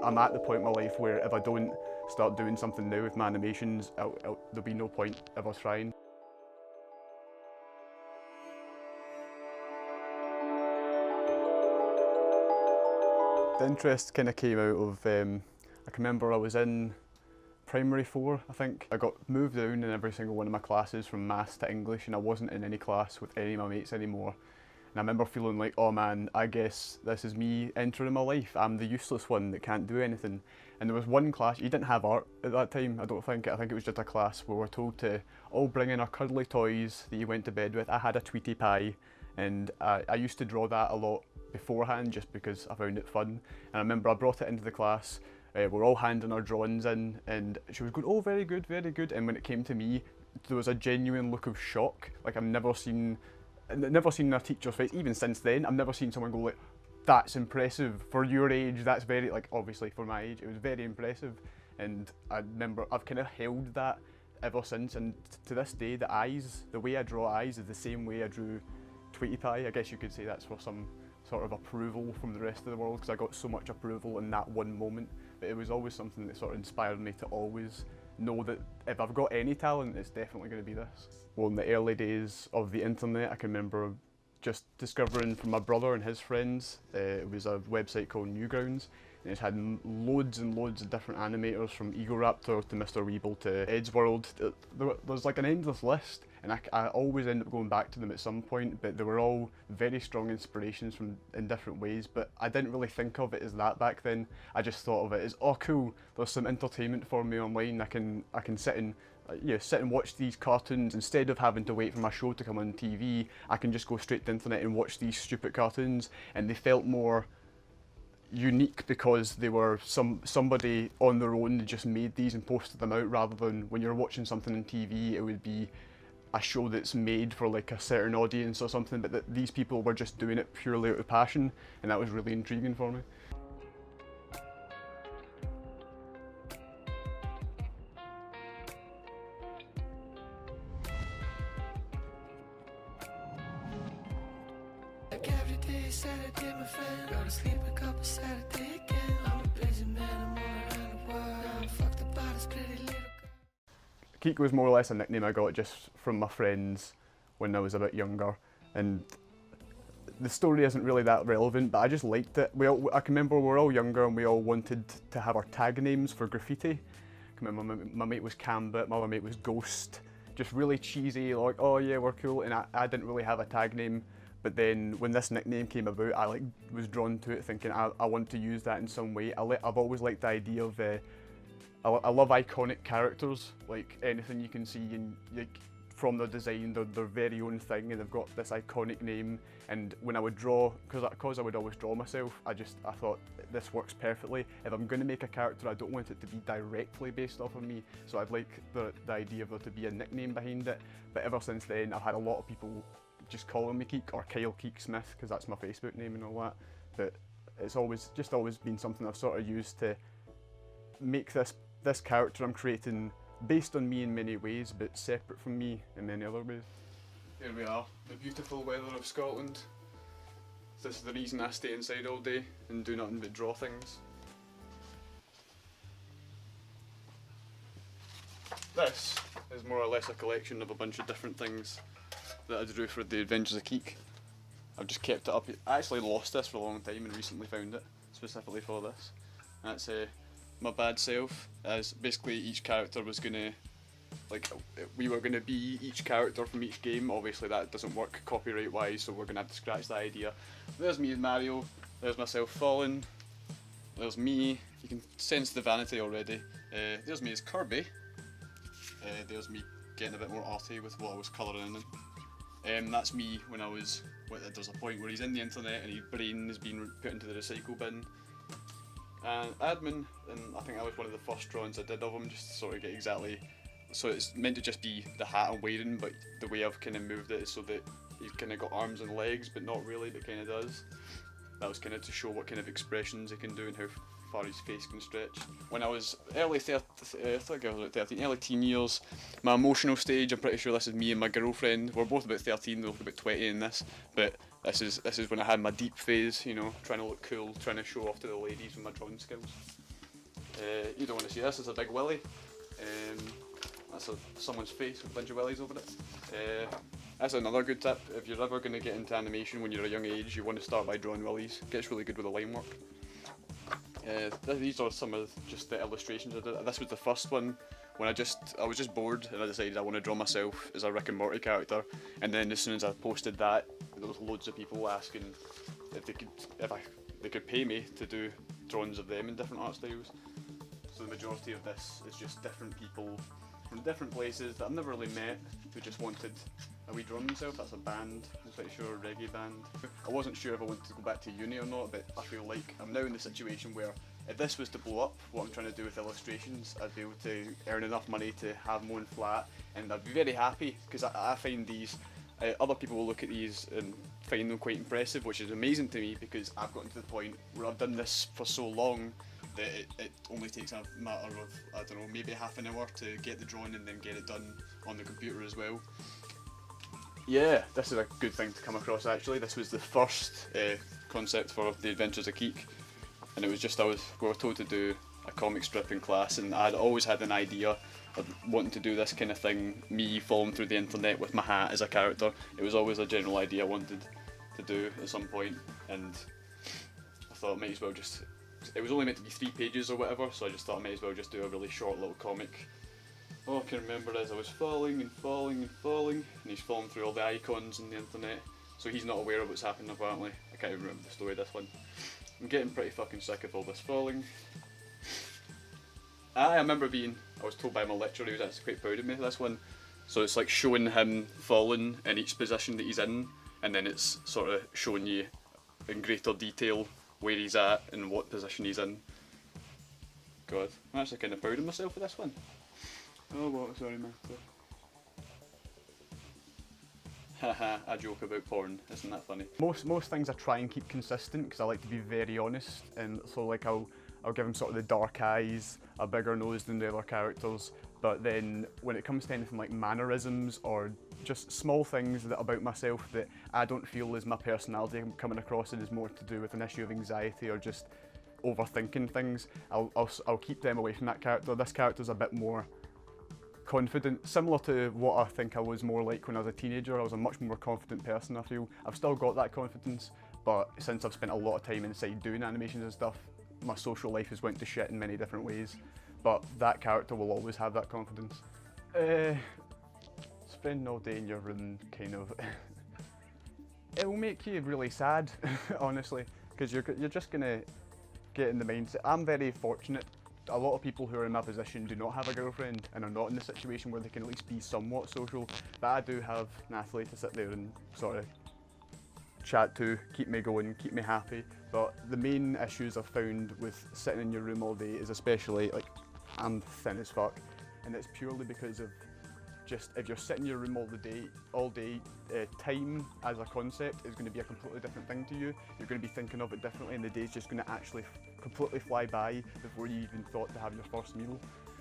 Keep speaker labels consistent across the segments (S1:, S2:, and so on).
S1: I'm at the point in my life where if I don't start doing something now with my animations, there'll be no point ever trying. The interest kind of came out of, I can remember I was in primary 4, I think. I got moved down in every single one of my classes from maths to English, and I wasn't in any class with any of my mates anymore. And I remember feeling like, oh man, I guess this is me entering my life. I'm the useless one that can't do anything. And there was one class, you didn't have art at that time, I don't think. I think it was just a class where we were told to all bring in our cuddly toys that you went to bed with. I had a Tweety Pie, and I used to draw that a lot beforehand just because I found it fun. And I remember I brought it into the class, we're all handing our drawings in, and she was going, oh, very good, very good. And when it came to me, there was a genuine look of shock. Like I've never seen a teacher's face, even since then, I've never seen someone go like, that's impressive, for your age, that's very, like obviously for my age, it was very impressive. And I remember I've kind of held that ever since, and to this day, the eyes, the way I draw eyes is the same way I drew Tweety Pie. I guess you could say that's for some sort of approval from the rest of the world, because I got so much approval in that one moment. But it was always something that sort of inspired me to always know that if I've got any talent, it's definitely going to be this. Well, in the early days of the internet, I can remember just discovering from my brother and his friends, it was a website called Newgrounds, and it had loads and loads of different animators, from Eagle Raptor to Mr. Weeble to Eddsworld. There's like an endless list, and I always end up going back to them at some point, but they were all very strong inspirations in different ways, but I didn't really think of it as that back then. I just thought of it as, oh cool, there's some entertainment for me online, I can sit and watch these cartoons. Instead of having to wait for my show to come on TV, I can just go straight to the internet and watch these stupid cartoons, and they felt more unique because they were somebody on their own that just made these and posted them out, rather than when you're watching something on TV, it would be a show that's made for like a certain audience or something, but that these people were just doing it purely out of passion, and that was really intriguing for me.
S2: Like every day, Saturday, my friend. Go to sleep a couple Saturday again. I'm a busy man, I'm all around the world. I'm fucked about this pretty little girl.
S1: Keek was more or less a nickname I got just from my friends when I was a bit younger, and the story isn't really that relevant, but I just liked it. I can remember we were all younger and we all wanted to have our tag names for graffiti. I can remember my mate was Cambit, my other mate was Ghost, just really cheesy, like, oh yeah, we're cool, and I didn't really have a tag name. But then when this nickname came about, I was drawn to it, thinking I want to use that in some way. I've always liked the idea of, I love iconic characters, like anything you can see in, like, from their design, their very own thing, and they've got this iconic name. And when I would draw, because I would always draw myself, I thought this works perfectly. If I'm going to make a character, I don't want it to be directly based off of me, so I'd like the idea of there to be a nickname behind it. But ever since then, I've had a lot of people just calling me Keek, or Kyle Keek Smith, because that's my Facebook name and all that. But it's always been something I've sort of used to make this character I'm creating based on me in many ways, but separate from me in many other ways. Here we are, the beautiful weather of Scotland. This is the reason I stay inside all day and do nothing but draw things. This is more or less a collection of a bunch of different things that I drew for the Adventures of Keek. I've just kept it up. I actually lost this for a long time and recently found it, specifically for this. And that's my bad self, as basically each character was gonna, like, we were gonna be each character from each game. Obviously that doesn't work copyright wise, so we're gonna have to scratch that idea. There's me as Mario, there's myself Fallen, there's me, you can sense the vanity already. There's me as Kirby, there's me getting a bit more arty with what I was colouring in. That's me when there's a point where he's in the internet and his brain is being put into the recycle bin. And Admin, and I think that was one of the first drawings I did of him, just to sort of get exactly, so it's meant to just be the hat I'm wearing, but the way I've kind of moved it is so that he's kind of got arms and legs, but not really, but kind of does. That was kind of to show what kind of expressions he can do and how far his face can stretch. When I was early teen years, my emotional stage, I'm pretty sure this is me and my girlfriend. We're both about 13, we're both about 20 in this, but this is when I had my deep phase, you know, trying to look cool, trying to show off to the ladies with my drawing skills. You don't want to see this, it's a big willy. That's someone's face with a bunch of willies over it. That's another good tip. If you're ever going to get into animation when you're a young age, you want to start by drawing willies. It gets really good with the line work. These are some of just the illustrations I did. This was the first one when I was just bored and I decided I want to draw myself as a Rick and Morty character. And then as soon as I posted that, there was loads of people asking if they could pay me to do drawings of them in different art styles. So the majority of this is just different people from different places that I've never really met who just wanted a wee drawing themselves. That's a band, I'm pretty sure, a reggae band. I wasn't sure if I wanted to go back to uni or not, but I feel like I'm now in the situation where if this was to blow up, what I'm trying to do with illustrations, I'd be able to earn enough money to have my own flat, and I'd be very happy, because I find these, other people will look at these and find them quite impressive, which is amazing to me, because I've gotten to the point where I've done this for so long that it only takes a matter of, I don't know, maybe half an hour to get the drawing and then get it done on the computer as well. Yeah, this is a good thing to come across actually. This was the first concept for The Adventures of Keek, and it was just we were told to do a comic strip in class, and I'd always had an idea of wanting to do this kind of thing, me falling through the internet with my hat as a character. It was always a general idea I wanted to do at some point, and I thought I might as well just, it was only meant to be 3 pages or whatever, so I just thought I might as well just do a really short little comic. All I can remember is I was falling and falling and falling, and he's falling through all the icons on the internet, so he's not aware of what's happening apparently. I can't even remember the story of this one. I'm getting pretty fucking sick of all this falling. I remember I was told by my lecturer, he was actually quite proud of me for this one. So it's like showing him falling in each position that he's in, and then it's sort of showing you in greater detail where he's at and what position he's in. God, I'm actually kind of proud of myself for this one. Oh, what? Sorry, man. Haha, I joke about porn, isn't that funny? Most things I try and keep consistent because I like to be very honest, and so like I'll give him sort of the dark eyes, a bigger nose than the other characters, but then when it comes to anything like mannerisms or just small things that about myself that I don't feel is my personality coming across and is more to do with an issue of anxiety or just overthinking things, I'll keep them away from that character. This character's a bit more confident, similar to what I think I was more like when I was a teenager. I was a much more confident person, I feel. I've still got that confidence, but since I've spent a lot of time inside doing animations and stuff, my social life has went to shit in many different ways, but that character will always have that confidence. Spending all day in your room, kind of, it will make you really sad, honestly, because you're just gonna get in the mindset. I'm very fortunate. A lot of people who are in my position do not have a girlfriend and are not in the situation where they can at least be somewhat social, but I do have Natalie to sit there and sort of chat to, keep me going, keep me happy. But the main issues I've found with sitting in your room all day is especially, like, I'm thin as fuck, and it's purely because of just, if you're sitting in your room all day, time as a concept is going to be a completely different thing to you. You're going to be thinking of it differently, and the day's just going to actually completely fly by before you even thought to have your first meal.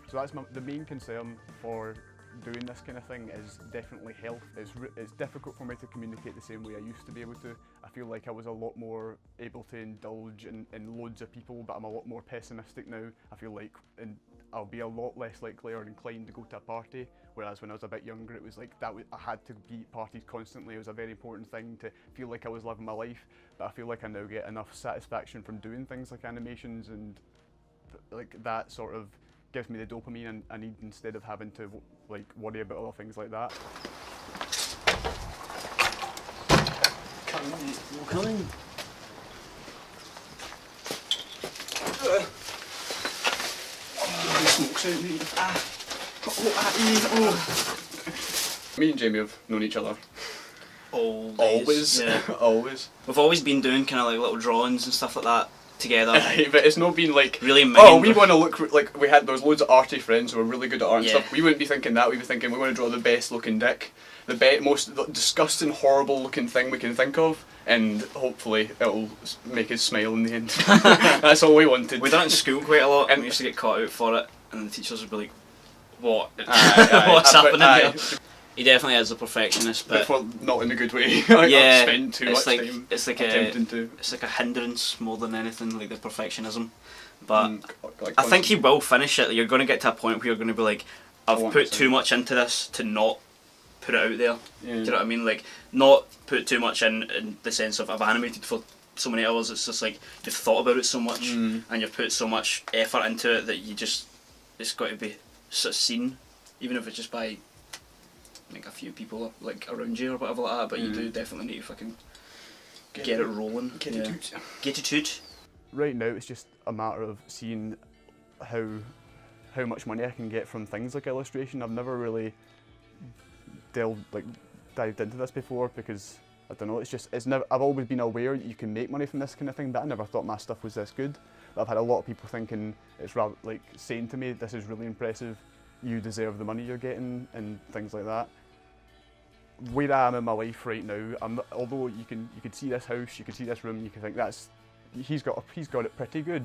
S1: So that's the main concern for doing this kind of thing, is definitely health. It's difficult for me to communicate the same way I used to be able to. I feel like I was a lot more able to indulge in loads of people, but I'm a lot more pessimistic now. I feel like I'll be a lot less likely or inclined to go to a party, whereas when I was a bit younger it was like I had to be at parties constantly. It was a very important thing to feel like I was living my life, but I feel like I now get enough satisfaction from doing things like animations, and like that sort of gives me the dopamine I need, instead of having to like worry about other things like that.
S3: Coming. Smoke's out, mate.
S1: Me and Jamie have known each other.
S3: Always. Yeah.
S1: Always.
S3: We've always been doing kind of like little drawings and stuff like that together.
S1: But it's not been like,
S3: really
S1: oh, we want to look like, there was loads of arty friends who were really good at art and
S3: Yeah.
S1: stuff. We wouldn't be thinking that, we'd be thinking we want to draw the best looking dick, the most disgusting, horrible looking thing we can think of, and hopefully it'll make us smile in the end. That's all we wanted.
S3: We done it in school quite a lot, and we used to get caught out for it, and the teachers would be like, what?
S1: Aye,
S3: What's
S1: but
S3: happening here? He definitely is a perfectionist, but
S1: for not in a good way. Like,
S3: yeah,
S1: I've spent too much time
S3: it's like
S1: attempting to.
S3: it's like a hindrance more than anything, like the perfectionism. But
S1: Like
S3: I think he will finish it. You're going to get to a point where you're going to be like, I've
S1: want
S3: put
S1: this
S3: too
S1: out.
S3: much into this to not put it out there.
S1: Yeah.
S3: Do you know what I mean? Like, not put too much in the sense of I've animated for so many hours. It's just like you've thought about it so much and you've put so much effort into it that you just, it's got to be sort of seen, even if it's just by like a few people like around you or whatever like that. But you do definitely need to fucking get it rolling.
S1: Get it out.
S3: Get it out.
S1: Right now, it's just a matter of seeing how much money I can get from things like illustration. I've never really dived into this before because I don't know. It's never. I've always been aware you can make money from this kind of thing, but I never thought my stuff was this good. But I've had a lot of people thinking it's rather like saying to me, "This is really impressive. You deserve the money you're getting," and things like that. Where I am in my life right now, although you could see this house, you could see this room, you could think he's got it pretty good.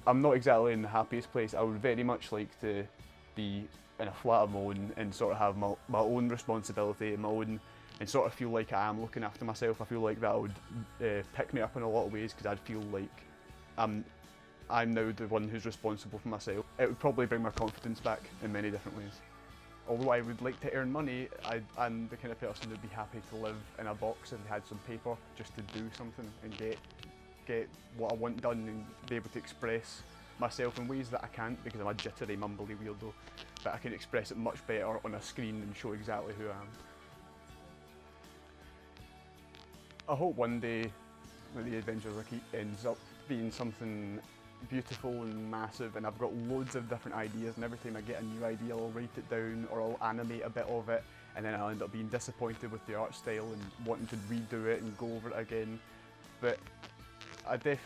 S1: I'm not exactly in the happiest place. I would very much like to be in a flat of my own and sort of have my own responsibility and my own, and sort of feel like I am looking after myself. I feel like that would pick me up in a lot of ways because I'd feel like I'm now the one who's responsible for myself. It would probably bring my confidence back in many different ways. Although I would like to earn money, I'm the kind of person who'd be happy to live in a box if I had some paper just to do something and get what I want done and be able to express myself in ways that I can't because I'm a jittery, mumbly weirdo. But I can express it much better on a screen and show exactly who I am. I hope one day that the Adventures of Keek ends up being something beautiful and massive, and I've got loads of different ideas, and every time I get a new idea I'll write it down or I'll animate a bit of it, and then I'll end up being disappointed with the art style and wanting to redo it and go over it again. But I think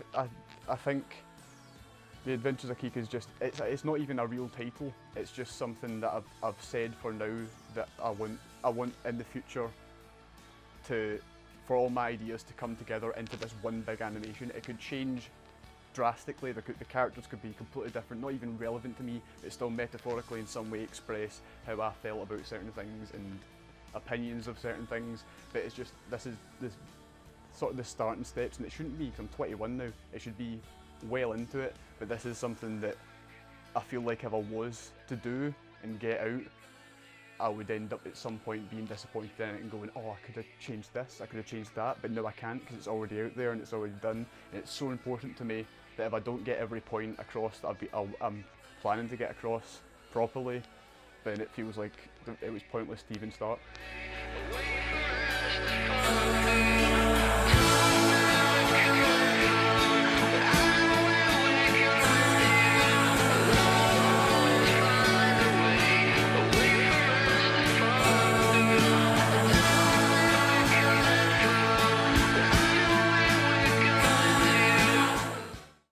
S1: The Adventures of Keek is just, it's not even a real title, it's just something that I've said for now that I want in the future for all my ideas to come together into this one big animation. It could change drastically, the characters could be completely different, not even relevant to me, but still metaphorically in some way express how I felt about certain things and opinions of certain things. But it's just, this is sort of the starting steps, and it shouldn't be, because I'm 21 now, it should be well into it, but this is something that I feel like if I was to do and get out, I would end up at some point being disappointed in it and going, oh, I could have changed this, I could have changed that, but no I can't because it's already out there and it's already done. And it's so important to me that if I don't get every point across that I'm planning to get across properly, then it feels like it was pointless to even start.